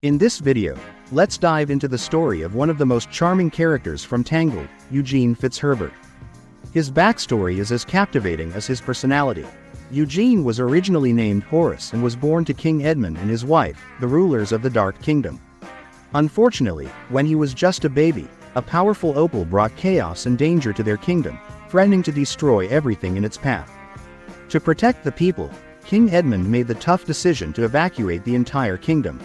In this video, let's dive into the story of one of the most charming characters from Tangled, Eugene Fitzherbert. His backstory is as captivating as his personality. Eugene was originally named Horace and was born to King Edmund and his wife, the rulers of the Dark Kingdom. Unfortunately, when he was just a baby, a powerful opal brought chaos and danger to their kingdom, threatening to destroy everything in its path. To protect the people, King Edmund made the tough decision to evacuate the entire kingdom.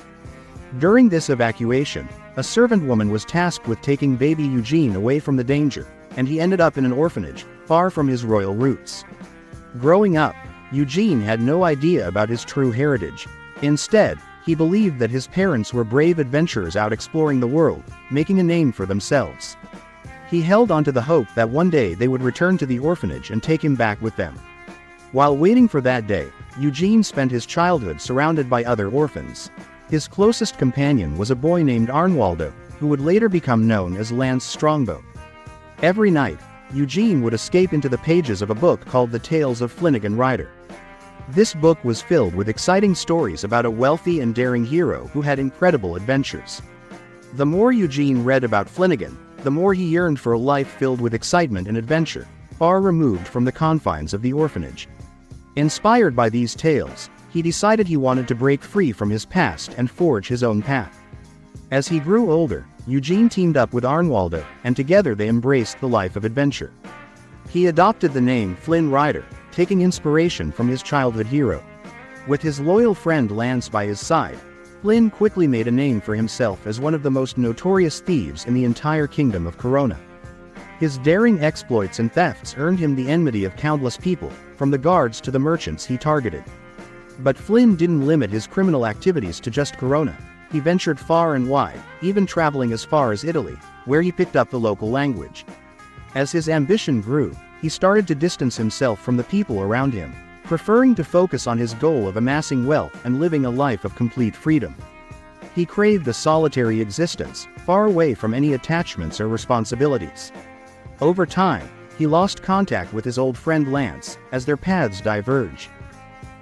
During this evacuation, a servant woman was tasked with taking baby Eugene away from the danger, and he ended up in an orphanage, far from his royal roots. Growing up, Eugene had no idea about his true heritage. Instead, he believed that his parents were brave adventurers out exploring the world, making a name for themselves. He held on to the hope that one day they would return to the orphanage and take him back with them. While waiting for that day, Eugene spent his childhood surrounded by other orphans. His closest companion was a boy named Arnwaldo, who would later become known as Lance Strongbow. Every night, Eugene would escape into the pages of a book called The Tales of Flynn Rider. This book was filled with exciting stories about a wealthy and daring hero who had incredible adventures. The more Eugene read about Flynn, the more he yearned for a life filled with excitement and adventure, far removed from the confines of the orphanage. Inspired by these tales, he decided he wanted to break free from his past and forge his own path. As he grew older, Eugene teamed up with Arnwaldo, and together they embraced the life of adventure. He adopted the name Flynn Rider, taking inspiration from his childhood hero. With his loyal friend Lance by his side, Flynn quickly made a name for himself as one of the most notorious thieves in the entire kingdom of Corona. His daring exploits and thefts earned him the enmity of countless people, from the guards to the merchants he targeted. But Flynn didn't limit his criminal activities to just Corona. He ventured far and wide, even traveling as far as Italy, where he picked up the local language. As his ambition grew, he started to distance himself from the people around him, preferring to focus on his goal of amassing wealth and living a life of complete freedom. He craved a solitary existence, far away from any attachments or responsibilities. Over time, he lost contact with his old friend Lance, as their paths diverged.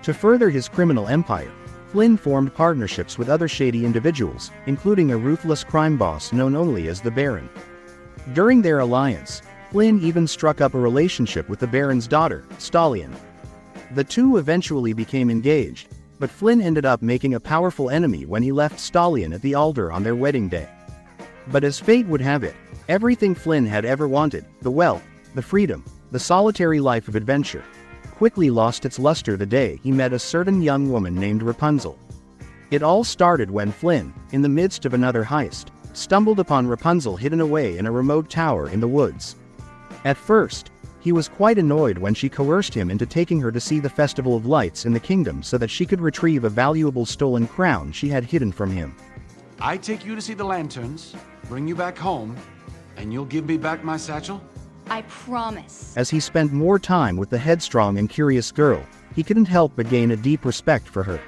To further his criminal empire, Flynn formed partnerships with other shady individuals, including a ruthless crime boss known only as the Baron. During their alliance, Flynn even struck up a relationship with the Baron's daughter, Stallion. The two eventually became engaged, but Flynn ended up making a powerful enemy when he left Stallion at the altar on their wedding day. But as fate would have it, everything Flynn had ever wanted, the wealth, the freedom, the solitary life of adventure, quickly lost its luster the day he met a certain young woman named Rapunzel. It all started when Flynn, in the midst of another heist, stumbled upon Rapunzel hidden away in a remote tower in the woods. At first, he was quite annoyed when she coerced him into taking her to see the Festival of Lights in the kingdom so that she could retrieve a valuable stolen crown she had hidden from him. I take you to see the lanterns, bring you back home, and you'll give me back my satchel? I promise. As he spent more time with the headstrong and curious girl, he couldn't help but gain a deep respect for her.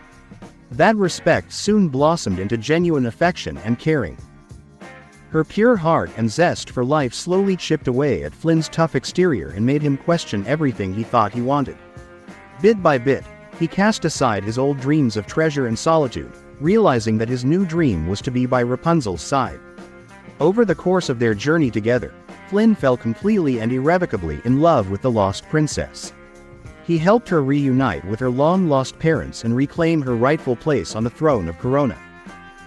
That respect soon blossomed into genuine affection and caring. Her pure heart and zest for life slowly chipped away at Flynn's tough exterior and made him question everything he thought he wanted. Bit by bit, he cast aside his old dreams of treasure and solitude, realizing that his new dream was to be by Rapunzel's side. Over the course of their journey together, Flynn fell completely and irrevocably in love with the lost princess. He helped her reunite with her long-lost parents and reclaim her rightful place on the throne of Corona.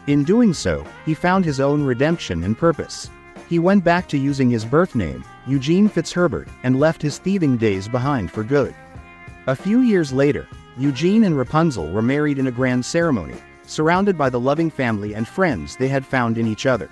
In doing so, he found his own redemption and purpose. He went back to using his birth name, Eugene Fitzherbert, and left his thieving days behind for good. A few years later, Eugene and Rapunzel were married in a grand ceremony, surrounded by the loving family and friends they had found in each other.